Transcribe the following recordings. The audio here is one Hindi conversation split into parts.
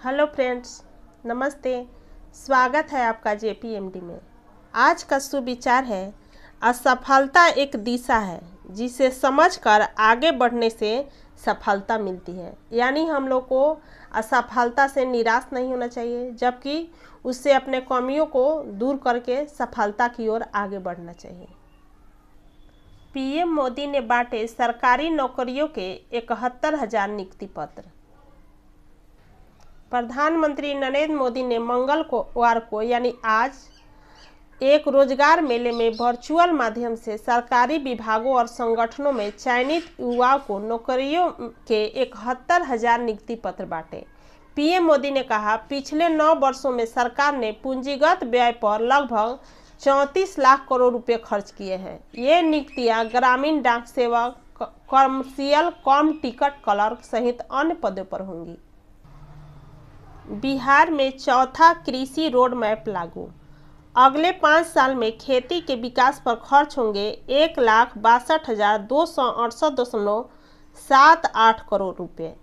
हेलो फ्रेंड्स, नमस्ते। स्वागत है आपका जेपीएमडी में। आज का सुविचार है, असफलता एक दिशा है जिसे समझकर आगे बढ़ने से सफलता मिलती है। यानी हम लोग को असफलता से निराश नहीं होना चाहिए, जबकि उससे अपने कमियों को दूर करके सफलता की ओर आगे बढ़ना चाहिए। पीएम मोदी ने बांटे सरकारी नौकरियों के 71,000 नियुक्ति पत्र। प्रधानमंत्री नरेंद्र मोदी ने मंगलवार को यानी आज एक रोजगार मेले में वर्चुअल माध्यम से सरकारी विभागों और संगठनों में चयनित युवाओं को नौकरियों के 71,000 नियुक्ति पत्र बांटे। पीएम मोदी ने कहा, पिछले 9 वर्षों में सरकार ने पूंजीगत व्यय पर लगभग 34 लाख करोड़ रुपए खर्च किए हैं। ये नियुक्तियां ग्रामीण डाक सेवक, कमर्शियल कम टिकट क्लर्क सहित अन्य पदों पर होंगी। बिहार में चौथा कृषि रोड मैप लागू। अगले 5 साल में खेती के विकास पर खर्च होंगे 1,62,268.78 करोड़ रुपए।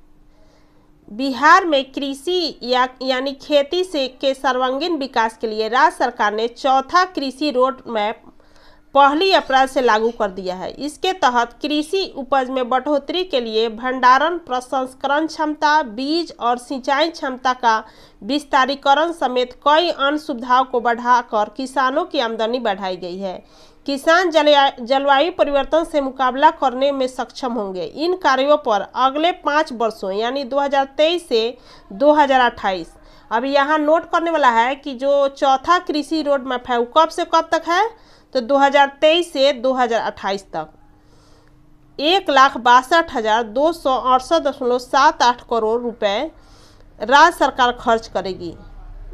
बिहार में कृषि यानी खेती से के सर्वांगीण विकास के लिए राज्य सरकार ने चौथा कृषि रोड मैप 1 अप्रैल से लागू कर दिया है। इसके तहत कृषि उपज में बढ़ोतरी के लिए भंडारण, प्रसंस्करण क्षमता, बीज और सिंचाई क्षमता का विस्तारीकरण समेत कई अन्य सुविधाओं को बढ़ाकर किसानों की आमदनी बढ़ाई गई है। किसान जलवायु परिवर्तन से मुकाबला करने में सक्षम होंगे। इन कार्यों पर अगले 5 वर्षों यानी 2023 से 2028। अब यहाँ नोट करने वाला है कि जो चौथा कृषि रोड मैप है वो कब से कब तक है, तो 2023 से 2028 तक 1,62,268.78 करोड़ रुपए राज्य सरकार खर्च करेगी।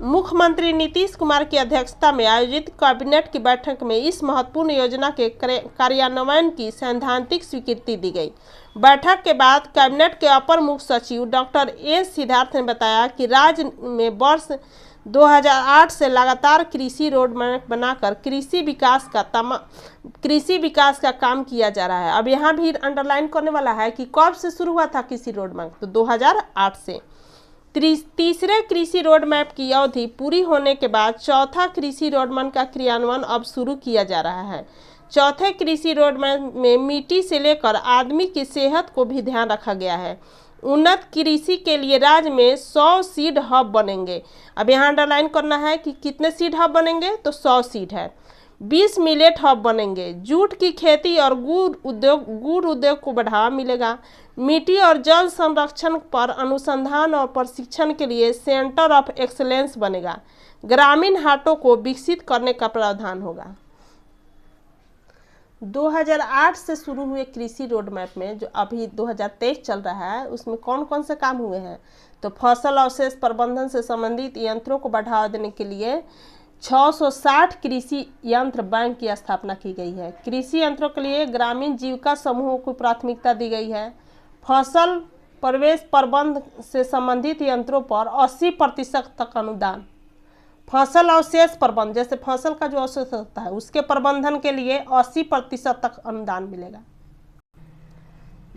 मुख्यमंत्री नीतीश कुमार की अध्यक्षता में आयोजित कैबिनेट की बैठक में इस महत्वपूर्ण योजना के कार्यान्वयन की सैद्धांतिक स्वीकृति दी गई। बैठक के बाद कैबिनेट के अपर मुख्य सचिव डॉक्टर एस सिद्धार्थ ने बताया कि राज्य में वर्ष 2008 से लगातार कृषि रोड मैप बनाकर कृषि विकास का काम किया जा रहा है। अब यहाँ भी अंडरलाइन करने वाला है कि कब से शुरू हुआ था कृषि रोड मैप, तो 2008 से। तीसरे कृषि रोड मैप की अवधि पूरी होने के बाद चौथा कृषि रोड मैप का क्रियान्वयन अब शुरू किया जा रहा है। चौथे कृषि रोड मैप में मिट्टी से लेकर आदमी की सेहत को भी ध्यान रखा गया है। उन्नत कृषि के लिए राज्य में 100 सीड हब बनेंगे। अब यहाँ अंडरलाइन करना है कि कितने सीड हब बनेंगे, तो 100 सीड है। 20 मिलेट हब बनेंगे। जूट की खेती और गुड़ उद्योग को बढ़ावा मिलेगा। मिट्टी और जल संरक्षण पर अनुसंधान और प्रशिक्षण के लिए सेंटर ऑफ एक्सीलेंस बनेगा। ग्रामीण हाटों को विकसित करने का प्रावधान होगा। 2008 से शुरू हुए कृषि रोड मैप में जो अभी 2023 चल रहा है, उसमें कौन कौन से काम हुए हैं, तो फसल अवशेष प्रबंधन से संबंधित यंत्रों को बढ़ावा देने के लिए 660 कृषि यंत्र बैंक की स्थापना की गई है। कृषि यंत्रों के लिए ग्रामीण जीविका समूहों को प्राथमिकता दी गई है। फसल प्रवेश प्रबंध से संबंधित यंत्रों पर 80% तक अनुदान। फसल अवशेष प्रबंध, जैसे फसल का जो अवशेष होता है उसके प्रबंधन के लिए 80% तक अनुदान मिलेगा।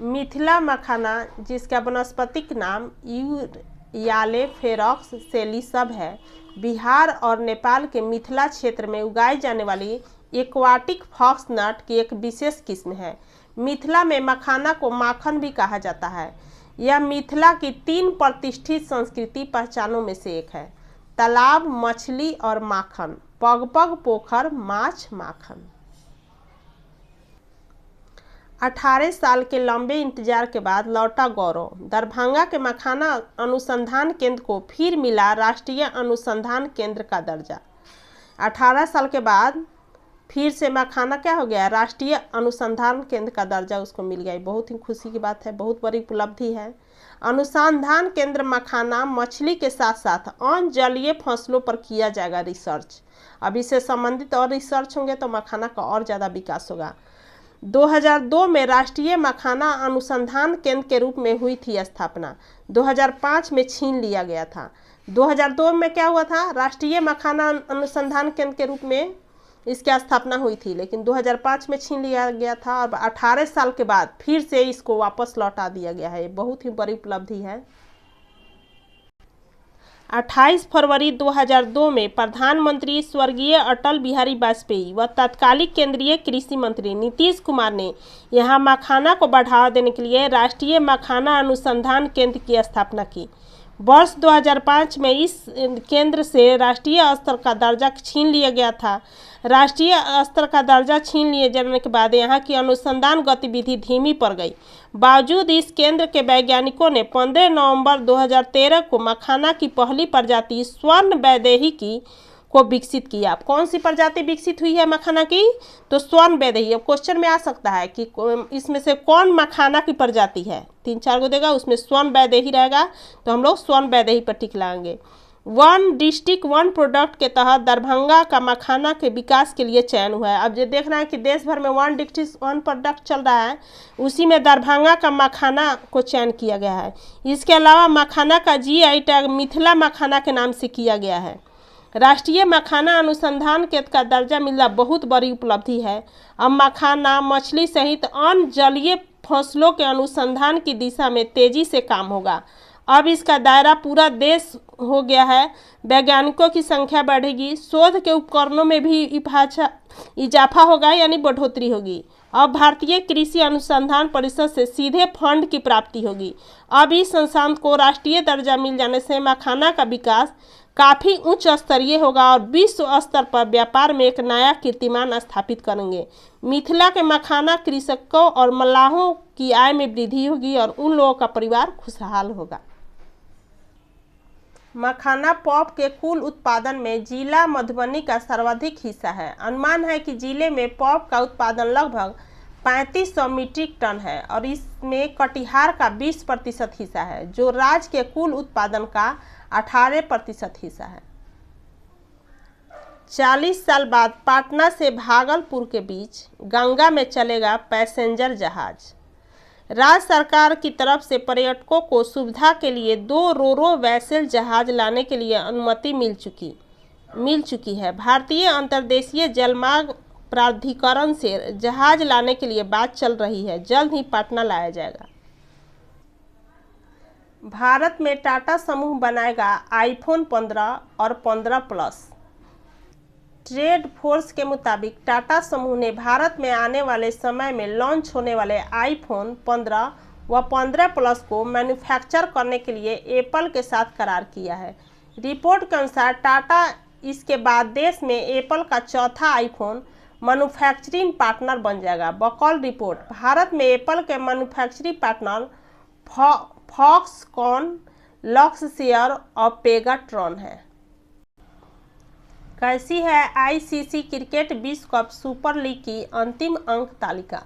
मिथिला मखाना, जिसका वनस्पतिक नाम यूरियालेफेरॉक्स सेलिसब है, बिहार और नेपाल के मिथिला क्षेत्र में उगाई जाने वाली एक्वाटिक फॉक्सनट की एक विशेष किस्म है। मिथिला में मखाना को माखन भी कहा जाता है। यह मिथिला की 3 प्रतिष्ठित संस्कृति पहचानों में से एक है: तालाब, मछली और माखन। पग पग पोखर, माछ माखन। 18 साल के लंबे इंतजार के बाद लौटा गौरव। दरभंगा के मखाना अनुसंधान केंद्र को फिर मिला राष्ट्रीय अनुसंधान केंद्र का दर्जा। 18 साल के बाद फिर से मखाना क्या हो गया, राष्ट्रीय अनुसंधान केंद्र का दर्जा उसको मिल गया। बहुत ही खुशी की बात है, बहुत बड़ी उपलब्धि है। अनुसंधान केंद्र मखाना, मछली के साथ साथ अन्य जलीय फसलों पर किया जाएगा रिसर्च। अब इससे संबंधित और रिसर्च होंगे तो मखाना का और ज़्यादा विकास होगा। 2002 में राष्ट्रीय मखाना अनुसंधान केंद्र के रूप में हुई थी स्थापना। 2005 में छीन लिया गया था। 2002 में क्या हुआ था, राष्ट्रीय मखाना अनुसंधान केंद्र के रूप में इसकी स्थापना हुई थी, लेकिन 2005 में छीन लिया गया था और 18 साल के बाद फिर से इसको वापस लौटा दिया गया है। बहुत ही बड़ी उपलब्धि है। 28 फरवरी 2002 में प्रधानमंत्री स्वर्गीय अटल बिहारी वाजपेयी व तत्कालीन केंद्रीय कृषि मंत्री नीतीश कुमार ने यहां मखाना को बढ़ावा देने के लिए राष्ट्रीय मखाना अनुसंधान केंद्र की स्थापना की। वर्ष 2005 में इस केंद्र से राष्ट्रीय स्तर का दर्जा छीन लिया गया था। राष्ट्रीय स्तर का दर्जा छीन लिए जाने के बाद यहाँ की अनुसंधान गतिविधि धीमी पड़ गई। बावजूद इस केंद्र के वैज्ञानिकों ने 15 नवंबर 2013 को मखाना की पहली प्रजाति स्वर्ण वैदेही को विकसित किया। अब कौन सी प्रजाति विकसित हुई है मखाना की? तो स्वर्ण वैदेही। अब क्वेश्चन में आ सकता है कि इसमें से कौन मखाना की प्रजाति है, 3-4 को देगा, उसमें स्वर्ण वैदेही रहेगा, तो हम लोग स्वर्ण वैदेही पर टिक लगाएंगे। वन डिस्ट्रिक्ट वन प्रोडक्ट के तहत दरभंगा का मखाना के विकास के लिए चयन हुआ है। अब जो देख रहे हैं कि देश भर में वन डिस्ट्रिक्ट वन प्रोडक्ट चल रहा है, उसी में दरभंगा का मखाना को चयन किया गया है। इसके अलावा मखाना का GI टैग मिथिला मखाना के नाम से किया गया है। राष्ट्रीय मखाना अनुसंधान केंद्र का दर्जा मिलना बहुत बड़ी उपलब्धि है। अब मखाना, मछली सहित अन्य जलीय फसलों के अनुसंधान की दिशा में तेजी से काम होगा। अब इसका दायरा पूरा देश हो गया है। वैज्ञानिकों की संख्या बढ़ेगी, शोध के उपकरणों में भी इजाफा होगा, यानी बढ़ोतरी होगी। अब भारतीय कृषि अनुसंधान परिषद से सीधे फंड की प्राप्ति होगी। अब इस संस्थान को राष्ट्रीय दर्जा मिल जाने से मखाना का विकास काफ़ी उच्च स्तरीय होगा और विश्व स्तर पर व्यापार में एक नया कीर्तिमान स्थापित करेंगे। मिथिला के मखाना कृषकों और मल्लाहों की आय में वृद्धि होगी और उन लोगों का परिवार खुशहाल होगा। मखाना पॉप के कुल उत्पादन में जिला मधुबनी का सर्वाधिक हिस्सा है। अनुमान है कि जिले में पॉप का उत्पादन लगभग 3500 मीट्रिक टन है और इसमें कटिहार का 20% हिस्सा है, जो राज्य के कुल उत्पादन का 18% हिस्सा है। 40 साल बाद पटना से भागलपुर के बीच गंगा में चलेगा पैसेंजर जहाज। राज्य सरकार की तरफ से पर्यटकों को सुविधा के लिए 2 रोरो वैसेल जहाज लाने के लिए अनुमति मिल चुकी है। भारतीय अंतर्देशीय जलमार्ग प्राधिकरण से जहाज लाने के लिए बात चल रही है, जल्द ही पटना लाया जाएगा। भारत में टाटा समूह बनाएगा आईफोन 15 और 15 प्लस। ट्रेड फोर्स के मुताबिक टाटा समूह ने भारत में आने वाले समय में लॉन्च होने वाले आईफोन 15 व 15 प्लस को मैन्युफैक्चर करने के लिए एप्पल के साथ करार किया है। रिपोर्ट के अनुसार टाटा इसके बाद देश में एप्पल का चौथा आईफोन मैन्युफैक्चरिंग पार्टनर बन जाएगा। बकौल रिपोर्ट, भारत में एप्पल के मैन्युफैक्चरिंग पार्टनर फॉक्सकॉन, लक्सशेयर और पेगाट्रॉन है। कैसी है ICC क्रिकेट विश्व कप सुपर लीग की अंतिम अंक तालिका?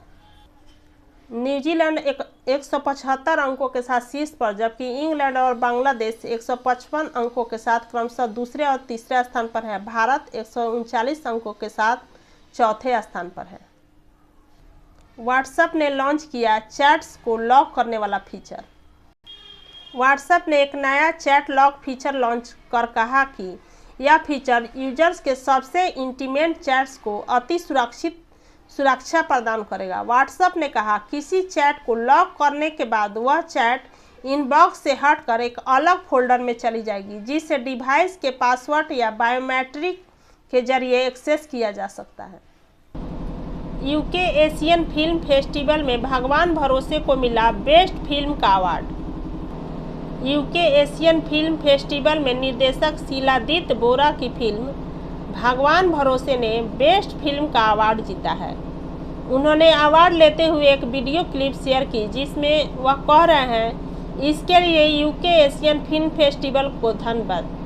न्यूजीलैंड 175 अंकों के साथ शीर्ष पर, जबकि इंग्लैंड और बांग्लादेश 155 अंकों के साथ क्रमशः दूसरे और तीसरे स्थान पर है। भारत 139 अंकों के साथ चौथे स्थान पर है। व्हाट्सएप ने लॉन्च किया चैट्स को लॉक करने वाला फीचर। व्हाट्सएप ने एक नया चैट लॉक फीचर लॉन्च कर कहा कि यह फीचर यूजर्स के सबसे इंटीमेट चैट्स को अति सुरक्षा प्रदान करेगा। व्हाट्सएप ने कहा किसी चैट को लॉक करने के बाद वह चैट इनबॉक्स से हटकर एक अलग फोल्डर में चली जाएगी, जिसे डिवाइस के पासवर्ड या बायोमेट्रिक के जरिए एक्सेस किया जा सकता है। यूके एशियन फिल्म फेस्टिवल में भगवान भरोसे को मिला बेस्ट फिल्म का award. UK Asian film festival में निर्देशक शीलादित्य बोरा की फिल्म भगवान भरोसे ने बेस्ट फिल्म का अवार्ड जीता है। उन्होंने अवार्ड लेते हुए एक वीडियो क्लिप शेयर की, जिसमें वह कह रहे हैं, इसके लिए यूके एशियन फिल्म फेस्टिवल को धन्यवाद।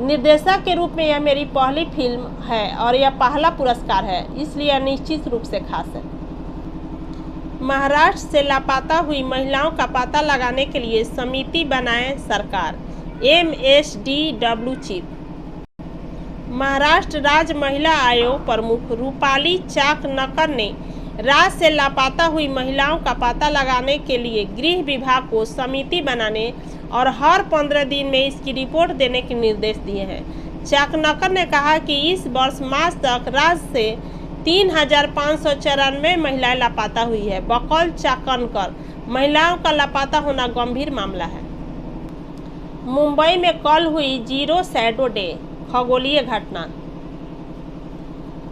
निर्देशक के रूप में यह मेरी पहली फिल्म है और यह पहला पुरस्कार है, इसलिए यह निश्चित रूप से खास है। महाराष्ट्र से लापता हुई महिलाओं का पता लगाने के लिए समिति बनाए सरकार, MSDW चीफ। महाराष्ट्र राज्य महिला आयोग प्रमुख रूपाली चाकनकर ने राज्य से लापता हुई महिलाओं का पता लगाने के लिए गृह विभाग को समिति बनाने और हर 15 दिन में इसकी रिपोर्ट देने के निर्देश दिए हैं। चाकनकर ने कहा कि इस वर्ष मार्च तक राज्य से 3594 महिलाएं लापता हुई है। बकौल चाकनकर, महिलाओं का लापता होना गंभीर मामला है। मुंबई में कल हुई जीरो शैडो डे खगोलीय घटना।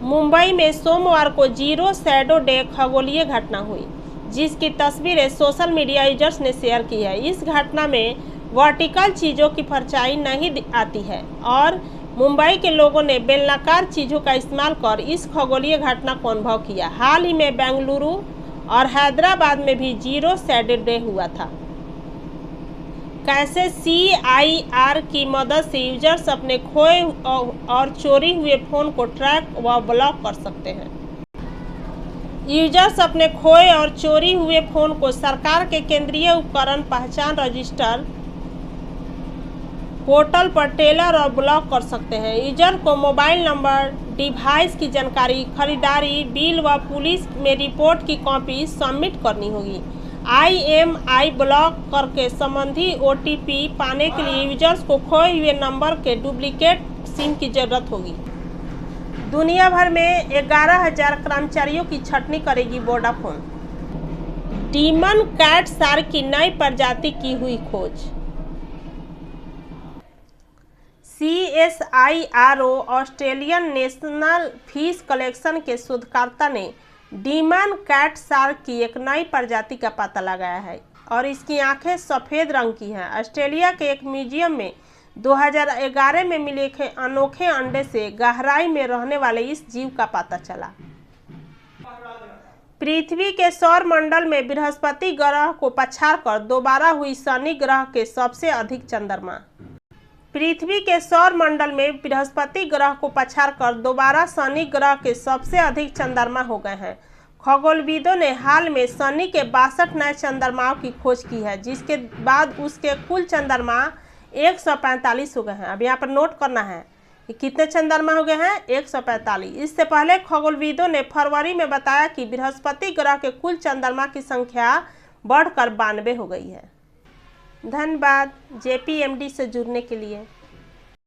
मुंबई में सोमवार को जीरो शैडो डे खगोलीय घटना हुई, जिसकी तस्वीरें सोशल मीडिया यूजर्स ने शेयर की है। इस घटना में वर्टिकल चीज़ों की परछाई नहीं आती है और मुंबई के लोगों ने बेलनाकार चीज़ों का इस्तेमाल कर इस खगोलीय घटना को अनुभव किया। हाल ही में बेंगलुरु और हैदराबाद में भी जीरो शैडो डे हुआ था। कैसे CIR की मदद से यूजर्स अपने खोए और चोरी हुए फ़ोन को ट्रैक व ब्लॉक कर सकते हैं। यूजर्स अपने खोए और चोरी हुए फ़ोन को सरकार के केंद्रीय उपकरण पहचान रजिस्टर पोर्टल पर टेलर और ब्लॉक कर सकते हैं। यूजर को मोबाइल नंबर, डिवाइस की जानकारी, खरीदारी, बिल व पुलिस में रिपोर्ट की कॉपी सबमिट करनी होगी। IMEI ब्लॉक करके संबंधी OTP पाने के लिए यूजर्स को खोए हुए नंबर के डुप्लीकेट सिम की जरूरत होगी। दुनिया भर में 11,000 कर्मचारियों की छंटनी करेगी वोडाफोन। डीमन कैट शार्क की नई प्रजाति की हुई खोज। CSIRO Australian national fish collection के शोधकर्ता ने डीमन कैट शार्क की एक नई प्रजाति का पता लगाया है और इसकी आंखें सफ़ेद रंग की हैं। ऑस्ट्रेलिया के एक म्यूजियम में 2011 में मिले एक अनोखे अंडे से गहराई में रहने वाले इस जीव का पता चला। पृथ्वी के सौर मंडल में बृहस्पति ग्रह को पछाड़कर दोबारा हुई शनि ग्रह के सबसे अधिक चंद्रमा। पृथ्वी के सौर मंडल में बृहस्पति ग्रह को पछाड़कर दोबारा शनि ग्रह के सबसे अधिक चंद्रमा हो गए हैं। खगोलविदों ने हाल में शनि के 62 नए चंद्रमाओं की खोज की है, जिसके बाद उसके कुल चंद्रमा 145 हो गए हैं। अब यहाँ पर नोट करना है कि कितने चंद्रमा हो गए हैं, 145। इससे पहले खगोलविदों ने फरवरी में बताया कि बृहस्पति ग्रह के कुल चंद्रमा की संख्या बढ़कर 92 हो गई है। धन्यवाद JPMD से जुड़ने के लिए।